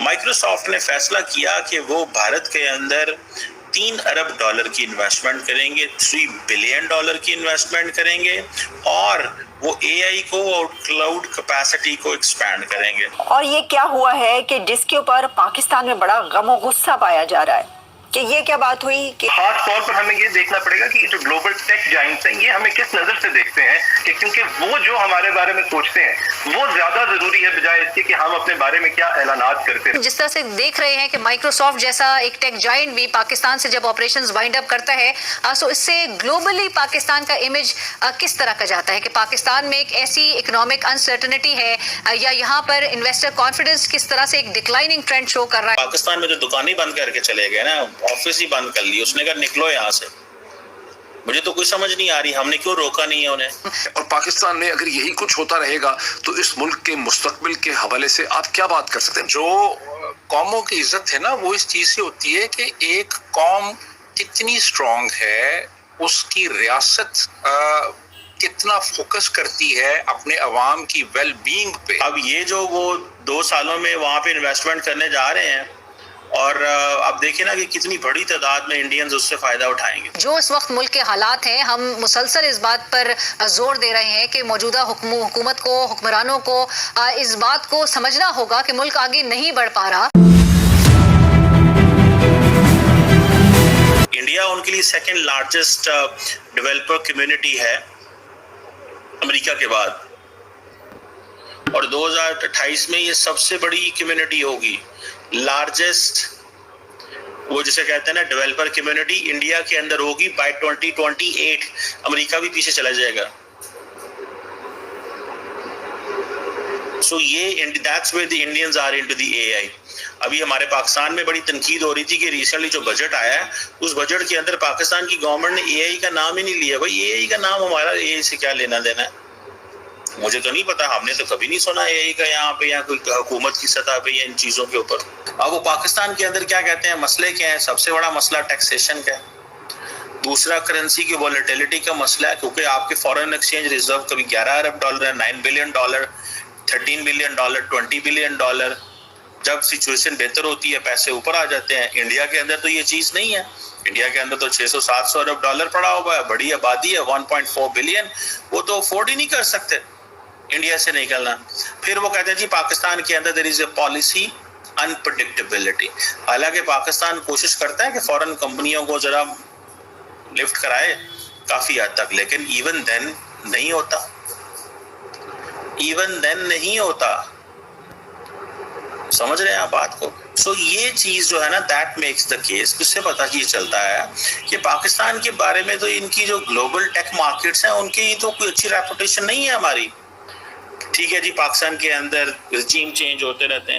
Microsoft ने फैसला किया कि वो भारत के अंदर $3 अरब की इन्वेस्टमेंट करेंगे, $3 बिलियन की इन्वेस्टमेंट करेंगे और वो एआई को और क्लाउड कैपेसिटी को एक्सपैंड करेंगे। और ये क्या हुआ है कि जिसके ऊपर पाकिस्तान में बड़ा गम और गुस्सा पाया जा रहा है कि ये क्या बात हुई कि खास तौर पर हमें ये देखना पड़ेगा कि जो ग्लोबल टेक जाइंट्स हैं ये हमें किस नजर से देखते हैं, कि क्योंकि वो जो हमारे बारे में सोचते हैं वो ज्यादा जरूरी है बजाय इसके कि हम अपने बारे में क्या ऐलानात करते हैं। जिस तरह से देख रहे हैं कि माइक्रोसॉफ्ट जैसा एक टेक जाइंट भी पाकिस्तान से जब ऑपरेशंस वाइंड अप करता है, सो इससे ग्लोबली पाकिस्तान का इमेज किस तरह का जाता है कि पाकिस्तान में एक ऐसी इकोनॉमिक अनसर्टेनिटी है या यहाँ पर इन्वेस्टर कॉन्फिडेंस किस तरह से एक डिक्लाइनिंग ट्रेंड शो कर रहा है। पाकिस्तान में जो दुकानें बंद करके चले गए ना, ऑफिस ही बंद कर ली, उसने कहा निकलो यहाँ से। मुझे तो कुछ समझ नहीं आ रही हमने क्यों रोका नहीं है उन्हें। और पाकिस्तान में अगर यही कुछ होता रहेगा तो इस मुल्क के मुस्तकबिल के हवाले से आप क्या बात कर सकते हैं? जो कौमों की इज्जत है ना वो इस चीज से होती है कि एक कौम कितनी स्ट्रांग है, उसकी रियासत कितना फोकस करती है अपने अवाम की वेल बीइंग पे। अब ये जो वो 2 सालों में वहां पे इन्वेस्टमेंट करने जा रहे हैं और अब देखिए ना कि कितनी बड़ी तादाद में इंडियंस उससे फायदा उठाएंगे। जो इस वक्त मुल्क के हालात हैं, हम मुसलसल इस बात पर जोर दे रहे हैं कि मौजूदा हुकूमत को, हुक्मरानों को इस बात को समझना होगा कि मुल्क आगे नहीं बढ़ पा रहा। इंडिया उनके लिए सेकंड लार्जेस्ट डेवलपर कम्युनिटी है अमेरिका के बाद, और 2028 में ये सबसे बड़ी कम्युनिटी होगी, लार्जेस्ट, वो जिसे कहते हैं ना डेवलपर कम्युनिटी इंडिया के अंदर होगी बाय 2028। अमेरिका भी पीछे चला जाएगा। सो ये that's where the Indians are into the AI. अभी हमारे पाकिस्तान में बड़ी तनकीद हो रही थी कि रिसेंटली जो बजट आया है उस बजट के अंदर पाकिस्तान की गवर्नमेंट ने एआई का नाम ही नहीं लिया। भाई एआई का नाम हमारा एआई से क्या लेना देना है? मुझे तो नहीं पता, हमने तो कभी नहीं सुना एआई का यहाँ पे या कोई हुकूमत की सतह पे या इन चीजों के ऊपर। अब वो पाकिस्तान के अंदर क्या कहते हैं, मसले क्या है? सबसे बड़ा मसला टैक्सेशन का है। दूसरा करेंसी की वॉलेटिलिटी का मसला है, क्योंकि आपके फॉरेन एक्सचेंज रिजर्व कभी $11 अरब है, $9 बिलियन, $13 बिलियन, $20 बिलियन। जब सिचुएशन बेहतर होती है पैसे ऊपर आ जाते हैं। इंडिया के अंदर तो ये चीज नहीं है। इंडिया के अंदर तो $600-700 अरब पड़ा हुआ है, बड़ी आबादी है, 1.4 बिलियन, वो तो अफोर्ड ही नहीं कर सकते इंडिया से निकलना। फिर वो कहते हैं जी पाकिस्तान के अंदर there is a policy unpredictability. हालांकि पाकिस्तान कोशिश करता है कि फॉरेन कंपनियों को जरा लिफ्ट कराए काफी हद तक, लेकिन इवन देन नहीं होता, इवन देन नहीं होता। समझ रहे हैं आप बात को? सो ये चीज जो है ना, दैट मेक्स द केस। किससे पता ये चलता है कि पाकिस्तान के बारे में तो इनकी जो ग्लोबल टेक मार्केट्स हैं उनकी तो कोई अच्छी रेपुटेशन नहीं है हमारी। ठीक है जी, पाकिस्तान के अंदर रिजीम चेंज होते रहते हैं।